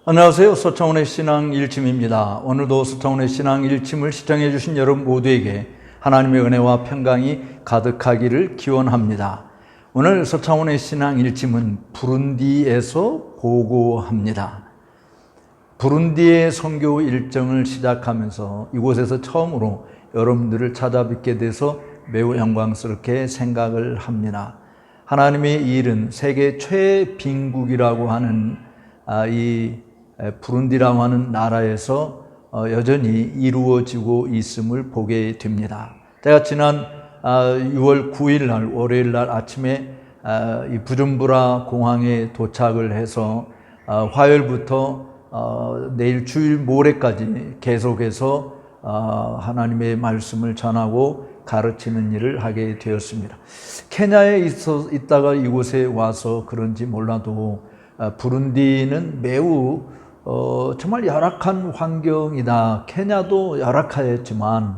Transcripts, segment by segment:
안녕하세요. 서창훈의 신앙 일침입니다. 오늘도 서창훈의 신앙 일침을 시청해 주신 여러분 모두에게 하나님의 은혜와 평강이 가득하기를 기원합니다. 오늘 서창훈의 신앙 일침은 부룬디에서 보고합니다. 부룬디의 선교 일정을 시작하면서 이곳에서 처음으로 여러분들을 찾아뵙게 돼서 매우 영광스럽게 생각을 합니다. 하나님의 일은 세계 최빈국이라고 하는 이 부룬디라고 하는 나라에서 여전히 이루어지고 있음을 보게 됩니다. 제가 지난 6월 9일 날 월요일 날 아침에 이 부준부라 공항에 도착을 해서 화요일부터 내일 주일 모레까지 계속해서 하나님의 말씀을 전하고 가르치는 일을 하게 되었습니다. 케냐에 있다가 이곳에 와서 그런지 몰라도 부룬디는 매우 정말 열악한 환경이다. 케냐도 열악하였지만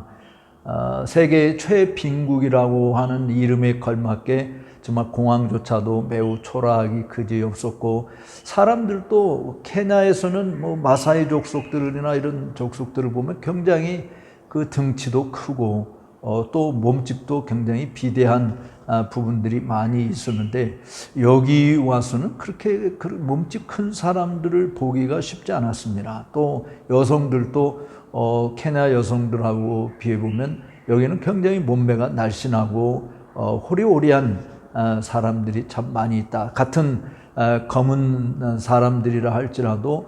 세계 최빈국이라고 하는 이름에 걸맞게 정말 공항조차도 매우 초라하기 그지없었고, 사람들도 케냐에서는 뭐 마사이 족속들이나 이런 족속들을 보면 굉장히 그 등치도 크고 또 몸집도 굉장히 비대한 부분들이 많이 있었는데, 여기 와서는 그렇게 몸집 큰 사람들을 보기가 쉽지 않았습니다. 또 여성들도 케냐 여성들하고 비해보면 여기는 굉장히 몸매가 날씬하고 호리호리한 사람들이 참 많이 있다. 같은 검은 사람들이라 할지라도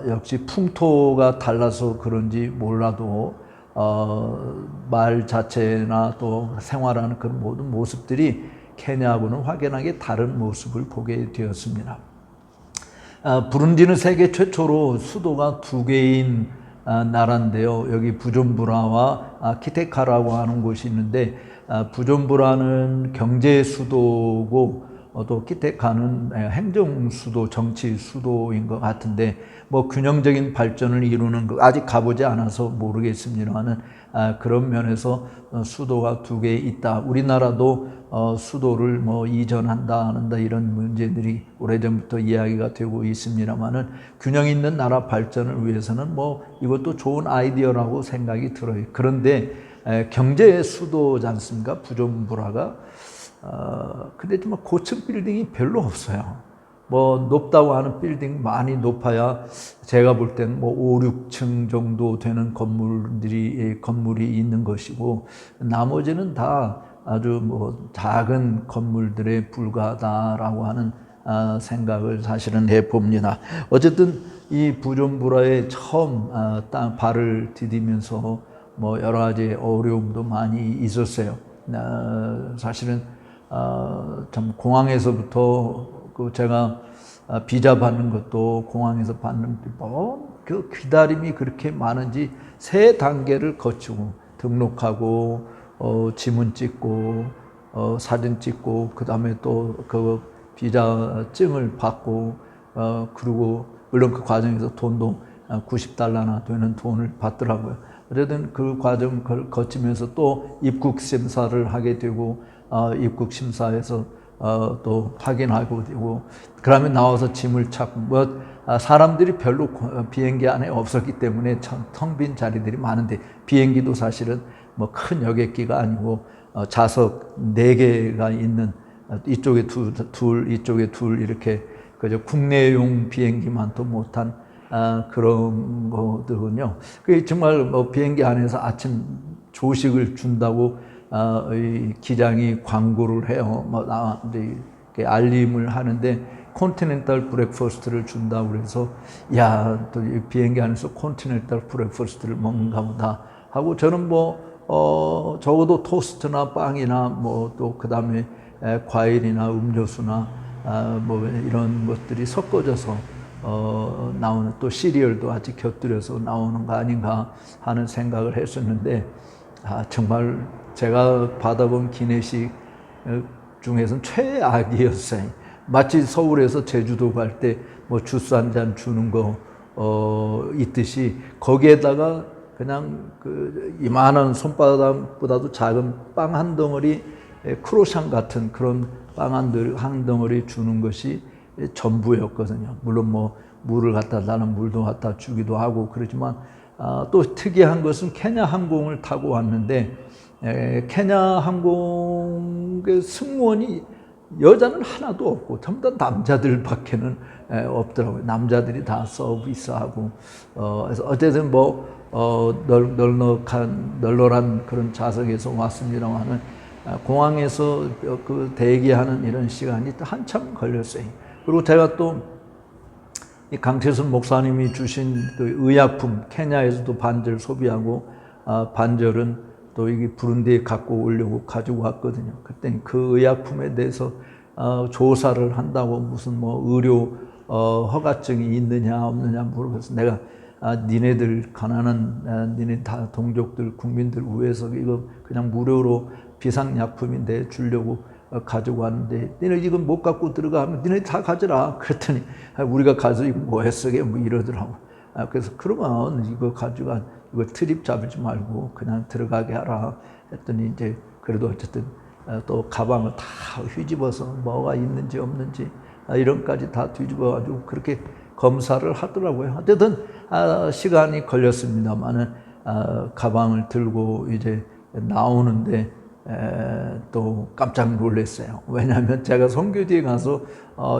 역시 풍토가 달라서 그런지 몰라도 말 자체나 또 생활하는 그런 모든 모습들이 케냐하고는 확연하게 다른 모습을 보게 되었습니다. 부룬디는 세계 최초로 수도가 두 개인 나라인데요. 여기 부준부라와 키테카라고 하는 곳이 있는데, 부준부라는 경제 수도고 또 키테카는 행정 수도, 정치 수도인 것 같은데, 뭐 균형적인 발전을 이루는 거 아직 가보지 않아서 모르겠습니다만은 그런 면에서 수도가 두 개 있다. 우리나라도 수도를 뭐 이전한다 한다 이런 문제들이 오래전부터 이야기가 되고 있습니다만은 균형 있는 나라 발전을 위해서는 뭐 이것도 좋은 아이디어라고 생각이 들어요. 그런데 경제의 수도지 않습니까? 부준부라가. 근데 정말 고층 빌딩이 별로 없어요. 뭐 높다고 하는 빌딩 많이 높아야 제가 볼 땐 뭐 5, 6층 정도 되는 건물이 있는 것이고, 나머지는 다 아주 뭐 작은 건물들에 불과하다라고 하는 생각을 사실은 해봅니다. 어쨌든 이 부준부라에 처음 발을 디디면서 뭐 여러 가지 어려움도 많이 있었어요. 사실은 참 공항에서부터 제가 비자 받는 것도 공항에서 받는 그 기다림이 그렇게 많은지 3단계를 거치고 등록하고 지문 찍고 사진 찍고 그 다음에 또 그 비자증을 받고 그리고 물론 그 과정에서 돈도 $90나 되는 돈을 받더라고요. 어쨌든 그 과정을 거치면서 또 입국 심사를 하게 되고 입국 심사에서 또 확인하고 되고, 그러면 나와서 짐을 찾고 뭐 사람들이 별로 비행기 안에 없었기 때문에 텅 빈 자리들이 많은데, 비행기도 사실은 뭐 큰 여객기가 아니고 좌석 4개가 있는 이쪽에 둘 이쪽에 둘 이렇게 그저 국내용 비행기만도 못한 그런 거더군요. 그게 정말 뭐 비행기 안에서 아침 조식을 준다고 이 기장이 광고를 해요. 뭐 이렇게 알림을 하는데 콘티넨탈 브렉퍼스트를 준다고 그래서 야, 또 비행기 안에서 콘티넨탈 브렉퍼스트를 먹는가 보다 하고, 저는 뭐 적어도 토스트나 빵이나 뭐 또 그다음에 과일이나 음료수나 뭐 이런 것들이 섞어져서 나오는, 또 시리얼도 아직 곁들여서 나오는 거 아닌가 하는 생각을 했었는데, 정말 제가 받아본 기내식 중에서는 최악이었어요. 마치 서울에서 제주도 갈 때 뭐 주스 한 잔 주는 거 있듯이, 거기에다가 그냥 그 이만한 손바닥보다도 작은 빵 한 덩어리, 크로샹 같은 그런 빵 한 덩어리 주는 것이 전부였거든요. 물론 뭐 물을 갖다 달라면 물도 갖다 주기도 하고 그러지만 또 특이한 것은 케냐 항공을 타고 왔는데 케냐 항공의 승무원이 여자는 하나도 없고 전부 다 남자들밖에는 없더라고요. 남자들이 다 서비스하고 그래서 어쨌든 뭐 널널한 그런 좌석에서 왔습니다만은 공항에서 그 대기하는 이런 시간이 한참 걸렸어요. 그리고 제가 또 이 강태순 목사님이 주신 그 의약품, 케냐에서도 반절 소비하고 반절은 또 이게 부룬디에 갖고 오려고 가지고 왔거든요. 그때 그 의약품에 대해서 조사를 한다고 무슨 뭐 의료 허가증이 있느냐 없느냐 물어봐서 내가 니네들 가난한 니네 다 동족들 국민들 위해서 이거 그냥 무료로 비상약품인데 주려고 가지고 왔는데 니네 이거 못 갖고 들어가면 니네 다 가져라. 그랬더니 우리가 가서 이거 뭐해 쓰게 뭐 이러더라고. 그래서 그러면 이거 가져가 이거 트립 잡지 말고 그냥 들어가게 하라 했더니 이제 그래도 어쨌든 또 가방을 다 휘집어서 뭐가 있는지 없는지 이런까지 다 뒤집어 가지고 그렇게 검사를 하더라고요. 어쨌든 시간이 걸렸습니다만은 가방을 들고 이제 나오는데 또 깜짝 놀랐어요. 왜냐하면 제가 선교지에 가서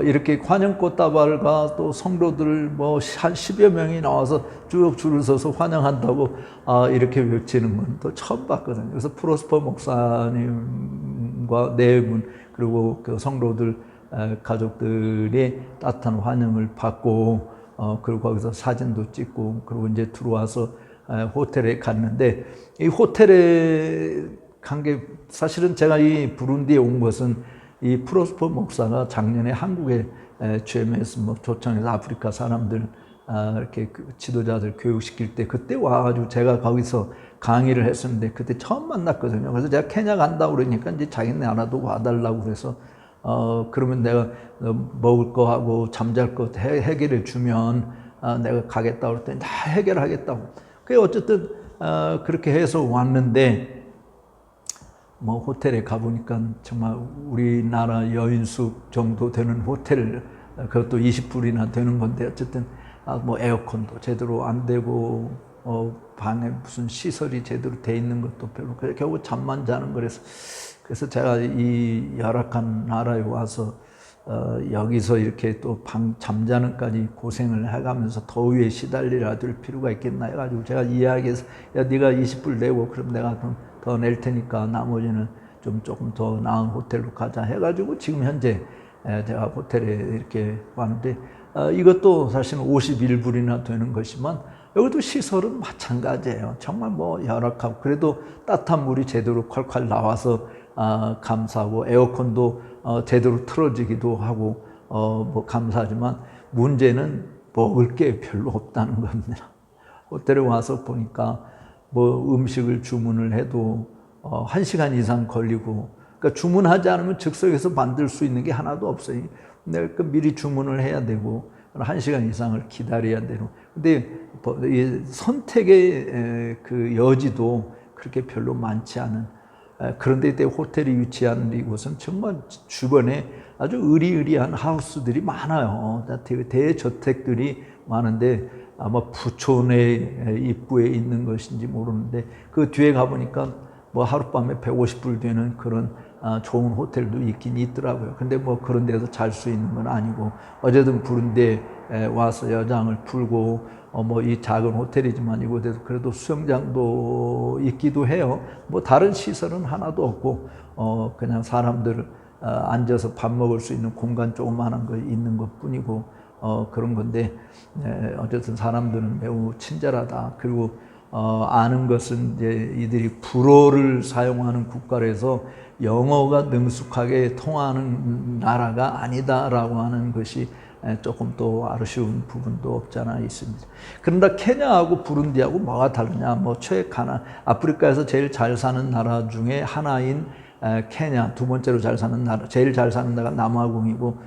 이렇게 환영꽃다발과 또 성도들 뭐 한 10여 명이 나와서 쭉 줄을 서서 환영한다고 이렇게 외치는 건 또 처음 봤거든요. 그래서 프로스퍼 목사님과 네 분 그리고 그 성도들 가족들이 따뜻한 환영을 받고 그리고 거기서 사진도 찍고 그리고 이제 들어와서 호텔에 갔는데 이 호텔에 간 게 사실은 제가 이 부룬디에 온 것은 이 프로스퍼 목사가 작년에 한국에 GMS 뭐 초청해서 아프리카 사람들 이렇게 지도자들 교육시킬 때 그때 와가지고 제가 거기서 강의를 했었는데 그때 처음 만났거든요. 그래서 제가 케냐 간다고 그러니까 이제 자기네 나라도 와달라고 그래서 그러면 내가 먹을 거 하고 잠잘 거 해결해 주면 내가 가겠다고 그랬더니 다 해결하겠다고. 그게 어쨌든 그렇게 해서 왔는데 뭐 호텔에 가보니까 정말 우리나라 여인숙 정도 되는 호텔 그것도 20불이나 되는 건데 어쨌든 뭐 에어컨도 제대로 안 되고 방에 무슨 시설이 제대로 돼 있는 것도 별로 결국 잠만 자는 거라서 그래서 제가 이 열악한 나라에 와서 여기서 이렇게 또 잠자는까지 고생을 해가면서 더위에 시달리라 될 필요가 있겠나 해가지고 제가 이야기해서 야 네가 20불 내고 그럼 내가 더 낼 테니까 나머지는 좀 조금 더 나은 호텔로 가자 해가지고 지금 현재 제가 호텔에 이렇게 왔는데 이것도 사실은 51불이나 되는 것이지만 여기도 시설은 마찬가지예요. 정말 뭐 열악하고 그래도 따뜻한 물이 제대로 콸콸 나와서 감사하고 에어컨도 제대로 틀어지기도 하고 뭐 감사하지만 문제는 먹을 게 별로 없다는 겁니다. 호텔에 와서 보니까 뭐 음식을 주문을 해도 1시간 이상 걸리고 그러니까 주문하지 않으면 즉석에서 만들 수 있는 게 하나도 없어요. 내가 미리 주문을 해야 되고 1시간 이상을 기다려야 되고 근데 선택의 그 여지도 그렇게 별로 많지 않은 그런데 호텔이 위치한 이곳은 정말 주변에 아주 의리의리한 하우스들이 많아요. 대저택들이 많은데 아마 부촌의 입구에 있는 것인지 모르는데 그 뒤에 가보니까 뭐 하룻밤에 150불 되는 그런 좋은 호텔도 있긴 있더라고요. 근데 뭐 그런 데서 잘 수 있는 건 아니고 어쨌든 부룬디에 와서 여장을 풀고 뭐 이 작은 호텔이지만 이곳에서 그래도 수영장도 있기도 해요. 뭐 다른 시설은 하나도 없고 그냥 사람들 앉아서 밥 먹을 수 있는 공간 조그만한 거 있는 것 뿐이고 그런 건데 어쨌든 사람들은 매우 친절하다. 그리고 아는 것은 이제 이들이 불어를 사용하는 국가라서 영어가 능숙하게 통하는 나라가 아니다라고 하는 것이 조금 또 아쉬운 부분도 없지 않아 있습니다. 그런데 케냐하고 부룬디하고 뭐가 다르냐? 뭐 아프리카에서 제일 잘 사는 나라 중에 하나인 케냐, 두 번째로 잘 사는 나라, 제일 잘 사는 나라가 남아공이고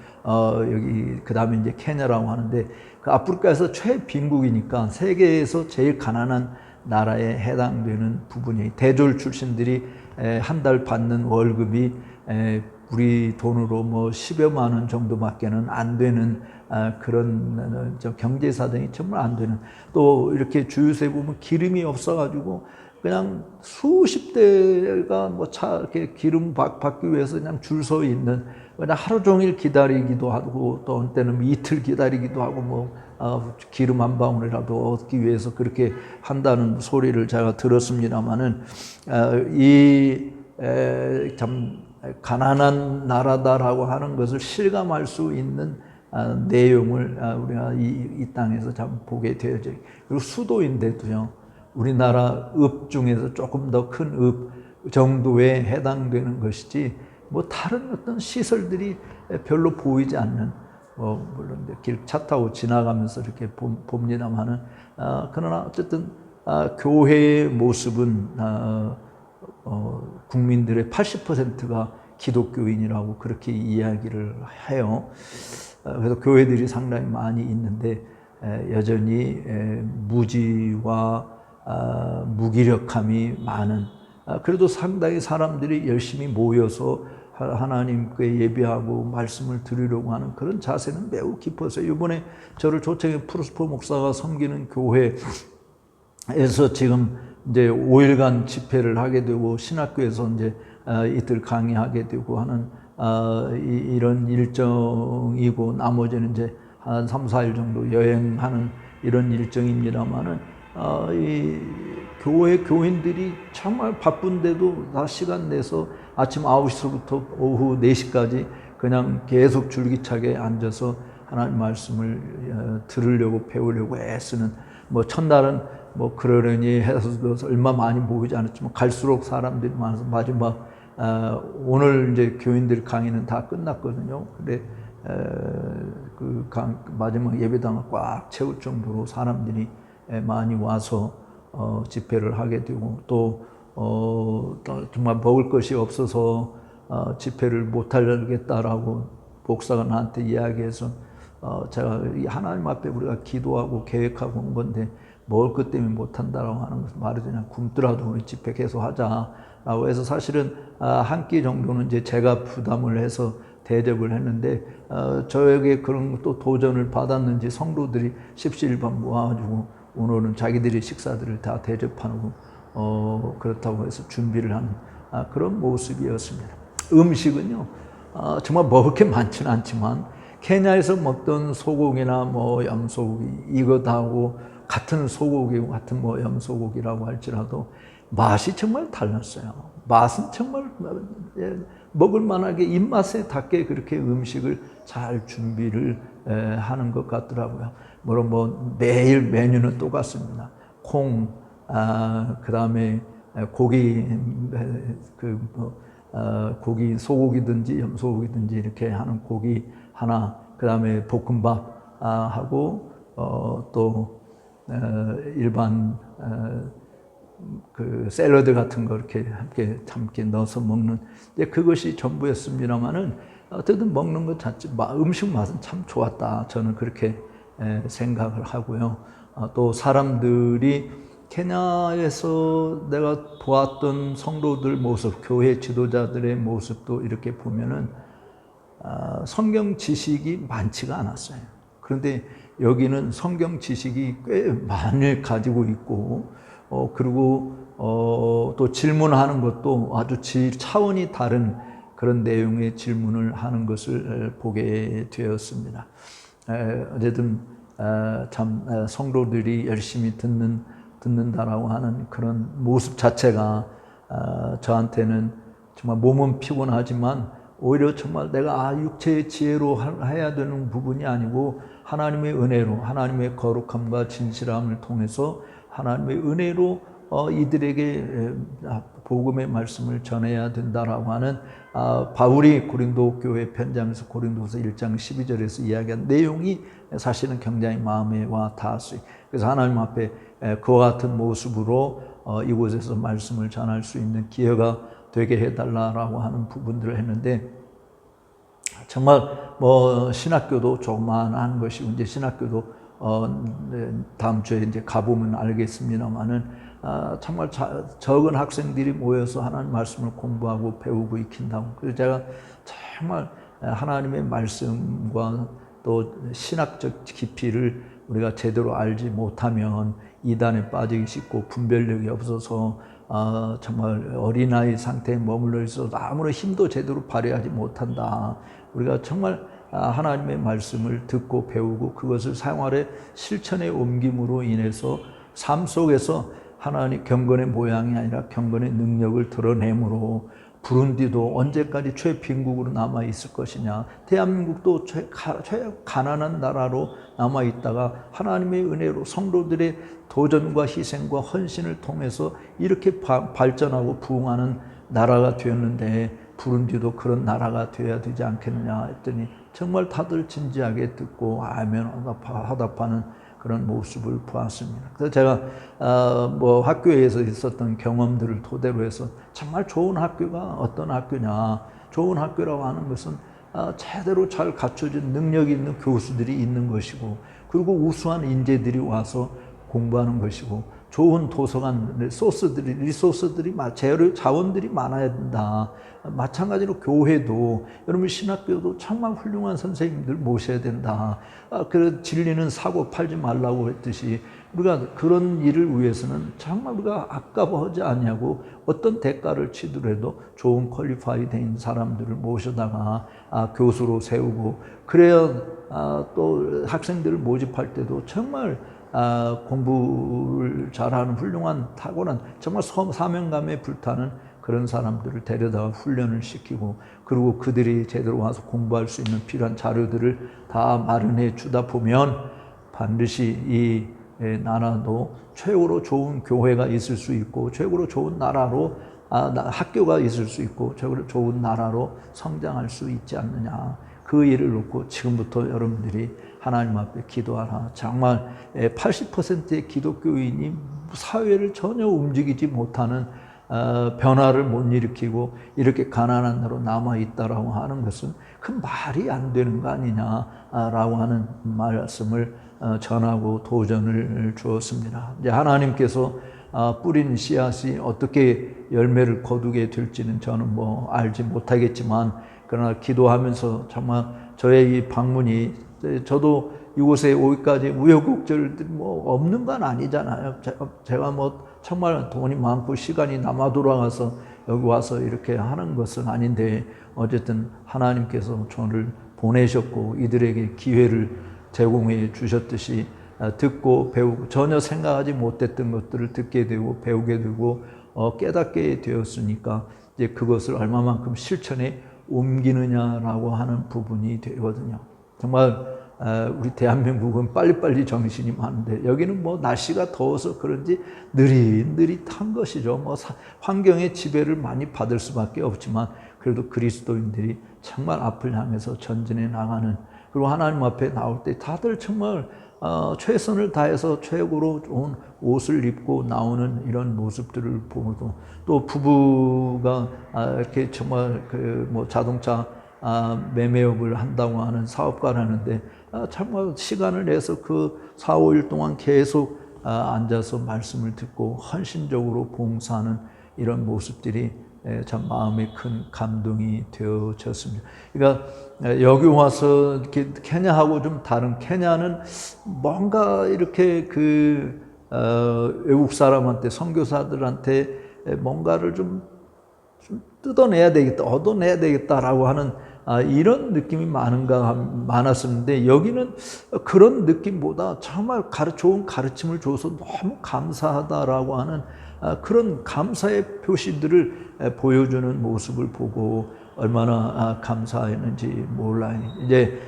여기 그 다음에 이제 케냐라고 하는데 그 아프리카에서 최빈국이니까 세계에서 제일 가난한 나라에 해당되는 부분이 대졸 출신들이 한 달 받는 월급이 우리 돈으로 뭐 10여만 원 정도밖에는 안 되는 그런 경제 사정이 정말 안 되는, 또 이렇게 주유소에 보면 기름이 없어가지고 그냥 수십 대가 뭐 차 이렇게 기름 받기 위해서 그냥 줄 서 있는, 그냥 하루 종일 기다리기도 하고 또 어느 때는 이틀 기다리기도 하고 뭐 기름 한 방울이라도 얻기 위해서 그렇게 한다는 소리를 제가 들었습니다만은 이 참 가난한 나라다라고 하는 것을 실감할 수 있는 내용을 우리가 이 땅에서 참 보게 되어져. 그리고 수도인데도요, 우리나라 읍 중에서 조금 더 큰 읍 정도에 해당되는 것이지 뭐 다른 어떤 시설들이 별로 보이지 않는, 물론 길 차 타고 지나가면서 이렇게 봅니다만은 그러나 어쨌든 교회의 모습은 국민들의 80%가 기독교인이라고 그렇게 이야기를 해요. 그래서 교회들이 상당히 많이 있는데 여전히 무지와 무기력함이 많은, 그래도 상당히 사람들이 열심히 모여서 하나님께 예배하고 말씀을 드리려고 하는 그런 자세는 매우 깊었어요. 이번에 저를 초청해 프로스퍼 목사가 섬기는 교회에서 지금 이제 5일간 집회를 하게 되고 신학교에서 이제 이틀 강의하게 되고 하는 이런 일정이고, 나머지는 이제 한 3, 4일 정도 여행하는 이런 일정입니다만은 이 교회 교인들이 정말 바쁜데도 다 시간 내서 아침 9시부터 오후 4시까지 그냥 계속 줄기차게 앉아서 하나님 말씀을 들으려고 배우려고 애쓰는, 뭐 첫날은 뭐 그러려니 해서 얼마 많이 모이지 않았지만 갈수록 사람들이 많아서 마지막 오늘 이제 교인들 강의는 다 끝났거든요. 근데 그 마지막 예배당을 꽉 채울 정도로 사람들이 많이 와서 집회를 하게 되고, 또 정말 먹을 것이 없어서 집회를 못 하겠다라고 목사가 나한테 이야기해서 제가 하나님 앞에 우리가 기도하고 계획하고 온 건데 먹을 것 때문에 못 한다라고 하는 것을 말해도 그냥 굶더라도 우리 집회 계속 하자라고 해서, 사실은 한 끼 정도는 이제 제가 부담을 해서 대접을 했는데 저에게 그런 또 도전을 받았는지 성도들이 십시일반 모아가지고 오늘은 자기들이 식사들을 다 대접하고 그렇다고 해서 준비를 하는 그런 모습이었습니다. 음식은요 정말 먹을 게 많지는 않지만 케냐에서 먹던 소고기나 뭐 염소고기 이거 다 하고 같은 소고기고 같은 뭐 염소고기라고 할지라도 맛이 정말 달랐어요. 맛은 정말 먹을 만하게 입맛에 닿게 그렇게 음식을 잘 준비를 하는 것 같더라고요. 물론 뭐 매일 메뉴는 똑같습니다. 콩, 그다음에 고기, 고기 소고기든지 염소고기든지 이렇게 하는 고기 하나, 그다음에 볶음밥 하고 또 일반 그 샐러드 같은 거 이렇게 함께 넣어서 먹는, 그것이 전부였습니다만은 어쨌든 먹는 것 자체 음식 맛은 참 좋았다, 저는 그렇게 생각을 하고요. 또 사람들이 케냐에서 내가 보았던 성도들 모습, 교회 지도자들의 모습도 이렇게 보면은 성경 지식이 많지가 않았어요. 그런데 여기는 성경 지식이 꽤 많이 가지고 있고, 그리고 또 질문하는 것도 아주 차원이 다른 그런 내용의 질문을 하는 것을 보게 되었습니다. 어쨌든 참 성도들이 열심히 듣는다라고 하는 그런 모습 자체가 저한테는 정말 몸은 피곤하지만 오히려 정말 내가 육체의 지혜로 해야 되는 부분이 아니고 하나님의 은혜로, 하나님의 거룩함과 진실함을 통해서 하나님의 은혜로 이들에게 복음의 말씀을 전해야 된다라고 하는 바울이 고린도 교회 편지하면서 고린도서 1장 12절에서 이야기한 내용이 사실은 굉장히 마음에 와 닿았어요. 그래서 하나님 앞에 그와 같은 모습으로 이곳에서 말씀을 전할 수 있는 기회가 되게 해달라고 하는 부분들을 했는데, 정말 뭐 신학교도 조그만한 것이고, 이제 신학교도 다음 주에 이제 가보면 알겠습니다만은 정말 적은 학생들이 모여서 하나님 말씀을 공부하고 배우고 익힌다고. 그래서 제가 정말 하나님의 말씀과 또 신학적 깊이를 우리가 제대로 알지 못하면 이단에 빠지기 쉽고 분별력이 없어서 정말 어린아이 상태에 머물러 있어서 아무런 힘도 제대로 발휘하지 못한다. 우리가 정말 하나님의 말씀을 듣고 배우고 그것을 생활의 실천에 옮김으로 인해서 삶 속에서 하나님 경건의 모양이 아니라 경건의 능력을 드러내므로 부룬디도 언제까지 최빈국으로 남아 있을 것이냐, 대한민국도 최 가난한 나라로 남아 있다가 하나님의 은혜로 성도들의 도전과 희생과 헌신을 통해서 이렇게 발전하고 부흥하는 나라가 되었는데 부룬디도 그런 나라가 되어야 되지 않겠느냐 했더니 정말 다들 진지하게 듣고 아멘 화답하는 그런 모습을 보았습니다. 그래서 제가 학교에서 있었던 경험들을 토대로 해서 정말 좋은 학교가 어떤 학교냐, 좋은 학교라고 하는 것은 제대로 잘 갖춰진 능력이 있는 교수들이 있는 것이고, 그리고 우수한 인재들이 와서 공부하는 것이고, 좋은 도서관 리소스들이 재료 자원들이 많아야 된다. 마찬가지로 교회도, 여러분 신학교도 정말 훌륭한 선생님들 모셔야 된다. 그 진리는 사고 팔지 말라고 했듯이 우리가 그런 일을 위해서는 정말 우리가 아까워하지 않냐고 어떤 대가를 치더라도 좋은 퀄리파이 된 사람들을 모셔다가 교수로 세우고, 그래야 또 학생들을 모집할 때도 정말 공부를 잘하는 훌륭한 타고난 정말 사명감에 불타는 그런 사람들을 데려다가 훈련을 시키고, 그리고 그들이 제대로 와서 공부할 수 있는 필요한 자료들을 다 마련해 주다 보면 반드시 이 나라도 최고로 좋은 교회가 있을 수 있고, 최고로 좋은 나라로 학교가 있을 수 있고, 최고로 좋은 나라로 성장할 수 있지 않느냐. 그 일을 놓고 지금부터 여러분들이 하나님 앞에 기도하라. 정말 80%의 기독교인이 사회를 전혀 움직이지 못하는 변화를 못 일으키고 이렇게 가난한 나라로 남아있다라고 하는 것은 그 말이 안 되는 거 아니냐라고 하는 말씀을 전하고 도전을 주었습니다. 이제 하나님께서 뿌린 씨앗이 어떻게 열매를 거두게 될지는 저는 알지 못하겠지만, 그러나 기도하면서 정말 저의 이 방문이, 저도 이곳에 오기까지 우여곡절들이 없는 건 아니잖아요. 제가 정말 돈이 많고 시간이 남아 돌아가서 여기 와서 이렇게 하는 것은 아닌데, 어쨌든 하나님께서 저를 보내셨고 이들에게 기회를 제공해 주셨듯이 듣고 배우고 전혀 생각하지 못했던 것들을 듣게 되고 배우게 되고 깨닫게 되었으니까 이제 그것을 얼마만큼 실천에 옮기느냐라고 하는 부분이 되거든요. 정말 우리 대한민국은 빨리빨리 정신이 많은데 여기는 날씨가 더워서 그런지 느릿느릿한 것이죠. 환경의 지배를 많이 받을 수밖에 없지만 그래도 그리스도인들이 정말 앞을 향해서 전진해 나가는, 그리고 하나님 앞에 나올 때 다들 정말 최선을 다해서 최고로 좋은 옷을 입고 나오는 이런 모습들을 보고도, 또 부부가 이렇게 정말 자동차 매매업을 한다고 하는 사업가라는데 정말 시간을 내서 그 4, 5일 동안 계속 앉아서 말씀을 듣고 헌신적으로 봉사하는 이런 모습들이 참 마음에 큰 감동이 되어졌습니다. 그러니까 여기 와서 이렇게 케냐하고 좀 다른, 케냐는 뭔가 이렇게 외국 사람한테, 선교사들한테 뭔가를 좀 뜯어내야 되겠다, 얻어내야 되겠다라고 하는 이런 느낌이 많았었는데, 여기는 그런 느낌보다 정말 좋은 가르침을 줘서 너무 감사하다라고 하는 그런 감사의 표시들을 보여주는 모습을 보고 얼마나 감사했는지 몰라요. 이제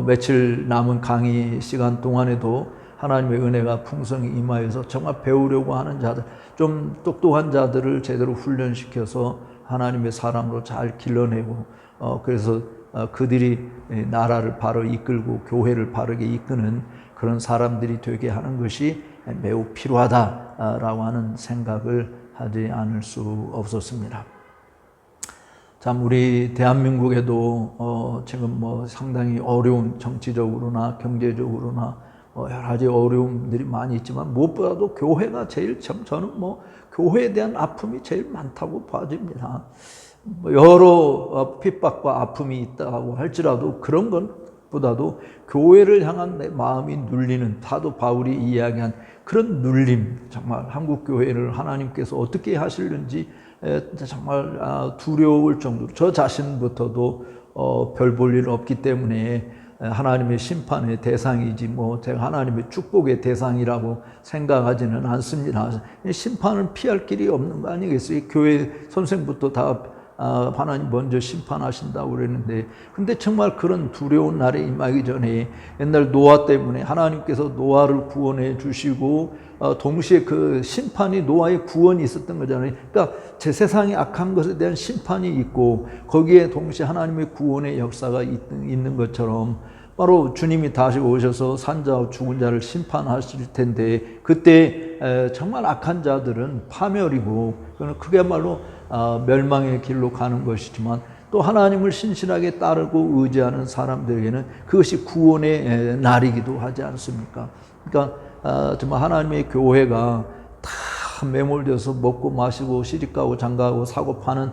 며칠 남은 강의 시간 동안에도 하나님의 은혜가 풍성히 임하여서 정말 배우려고 하는 자들, 좀 똑똑한 자들을 제대로 훈련시켜서 하나님의 사람으로 잘 길러내고, 그래서 그들이 나라를 바로 이끌고 교회를 바르게 이끄는 그런 사람들이 되게 하는 것이 매우 필요하다라고 하는 생각을 하지 않을 수 없었습니다. 참 우리 대한민국에도 지금 상당히 어려운, 정치적으로나 경제적으로나 여러 가지 어려움들이 많이 있지만 무엇보다도 교회가 제일 저는 교회에 대한 아픔이 제일 많다고 봐집니다. 여러 핍박과 아픔이 있다고 할지라도 그런 것보다도 교회를 향한 내 마음이 눌리는 사도 바울이 이야기한 그런 눌림, 정말 한국 교회를 하나님께서 어떻게 하실는지 정말 두려울 정도로 저 자신부터도 별 볼 일 없기 때문에 하나님의 심판의 대상이지 제가 하나님의 축복의 대상이라고 생각하지는 않습니다. 심판을 피할 길이 없는 거 아니겠어요? 교회 선생부터 다 하나님 먼저 심판하신다고 그랬는데, 근데 정말 그런 두려운 날에 임하기 전에 옛날 노아 때문에 하나님께서 노아를 구원해 주시고 동시에 그 심판이 노아의 구원이 있었던 거잖아요. 그러니까 제 세상에 악한 것에 대한 심판이 있고 거기에 동시에 하나님의 구원의 역사가 있는 것처럼 바로 주님이 다시 오셔서 산자와 죽은 자를 심판하실 텐데, 그때 정말 악한 자들은 파멸이고 그야말로 멸망의 길로 가는 것이지만, 또 하나님을 신실하게 따르고 의지하는 사람들에게는 그것이 구원의 날이기도 하지 않습니까? 그러니까 정말 하나님의 교회가 다 매몰되어서 먹고 마시고 시집가고 장가가고 사고 파는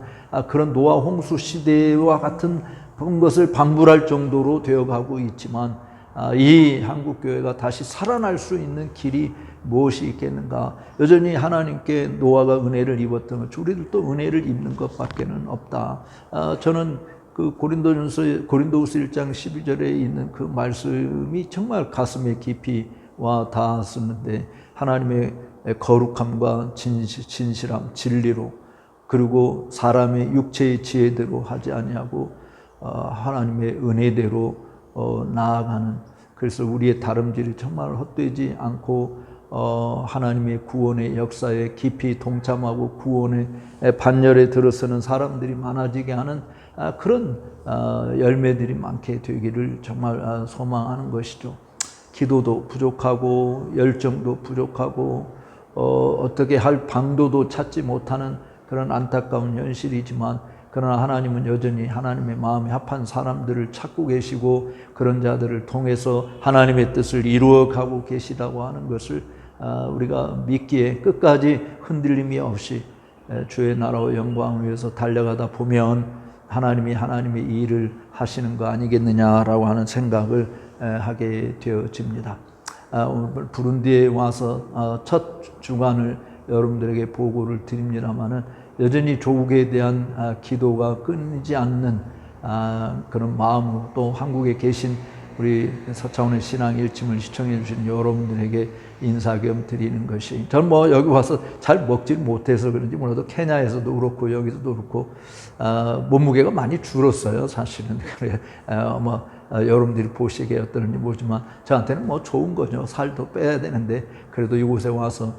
그런 노아 홍수 시대와 같은 그런 것을 방불할 정도로 되어가고 있지만, 이 한국교회가 다시 살아날 수 있는 길이 무엇이 있겠는가? 여전히 하나님께 노아가 은혜를 입었던 것, 우리들도 은혜를 입는 것밖에는 없다. 저는 그 고린도후서 1장 12절에 있는 그 말씀이 정말 가슴에 깊이 와 닿았었는데, 하나님의 거룩함과 진실함, 진리로, 그리고 사람의 육체의 지혜대로 하지 아니하고 하나님의 은혜대로 나아가는, 그래서 우리의 다름질이 정말 헛되지 않고 하나님의 구원의 역사에 깊이 동참하고 구원의 반열에 들어서는 사람들이 많아지게 하는 그런 열매들이 많게 되기를 정말 소망하는 것이죠. 기도도 부족하고 열정도 부족하고 어떻게 할 방도도 찾지 못하는 그런 안타까운 현실이지만, 그러나 하나님은 여전히 하나님의 마음에 합한 사람들을 찾고 계시고 그런 자들을 통해서 하나님의 뜻을 이루어가고 계시다고 하는 것을 우리가 믿기에 끝까지 흔들림이 없이 주의 나라와 영광을 위해서 달려가다 보면 하나님이 하나님의 일을 하시는 거 아니겠느냐라고 하는 생각을 하게 되어집니다. 오늘 부룬디에 와서 첫 주간을 여러분들에게 보고를 드립니다마는 여전히 조국에 대한 기도가 끊이지 않는 그런 마음으로, 또 한국에 계신 우리 서차원의 신앙 일침을 시청해 주신 여러분들에게 인사 겸 드리는 것이, 저는 여기 와서 잘 먹지 못해서 그런지 몰라도 케냐에서도 그렇고 여기서도 그렇고 몸무게가 많이 줄었어요, 사실은. 그래 여러분들이 보시기에 어떠는지 모르지만 저한테는 좋은 거죠. 살도 빼야 되는데 그래도 이곳에 와서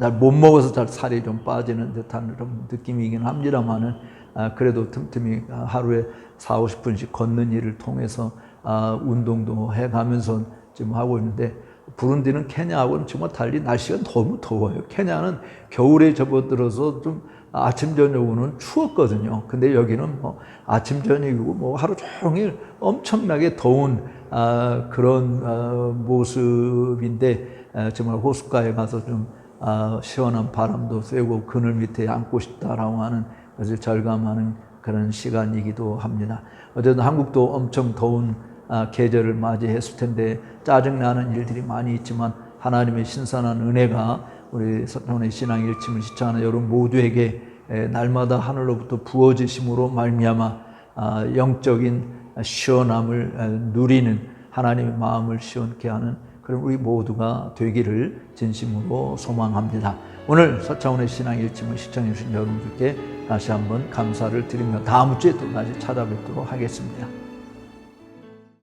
잘 못 먹어서 잘 살이 좀 빠지는 듯한 그런 느낌이긴 합니다만은, 그래도 틈틈이 하루에 40-50분씩 걷는 일을 통해서 운동도 해가면서 지금 하고 있는데, 부룬디는 케냐하고는 정말 달리 날씨가 너무 더워요. 케냐는 겨울에 접어들어서 좀 아침 저녁은 추웠거든요. 근데 여기는 아침 저녁이고 하루 종일 엄청나게 더운 그런 모습인데, 정말 호숫가에 가서 좀 시원한 바람도 쐬고 그늘 밑에 앉고 싶다라고 하는 것을 절감하는 그런 시간이기도 합니다. 어쨌든 한국도 엄청 더운 계절을 맞이했을 텐데 짜증나는 일들이 많이 있지만, 하나님의 신선한 은혜가 우리 서천의 신앙 일침을 시청하는 여러분 모두에게 날마다 하늘로부터 부어지심으로 말미암아 영적인 시원함을 누리는, 하나님의 마음을 시원케 하는 그런 우리 모두가 되기를 진심으로 소망합니다. 오늘 서차원의 신앙 일침을 시청해 주신 여러분들께 다시 한번 감사를 드리며 다음 주에 또 다시 찾아뵙도록 하겠습니다.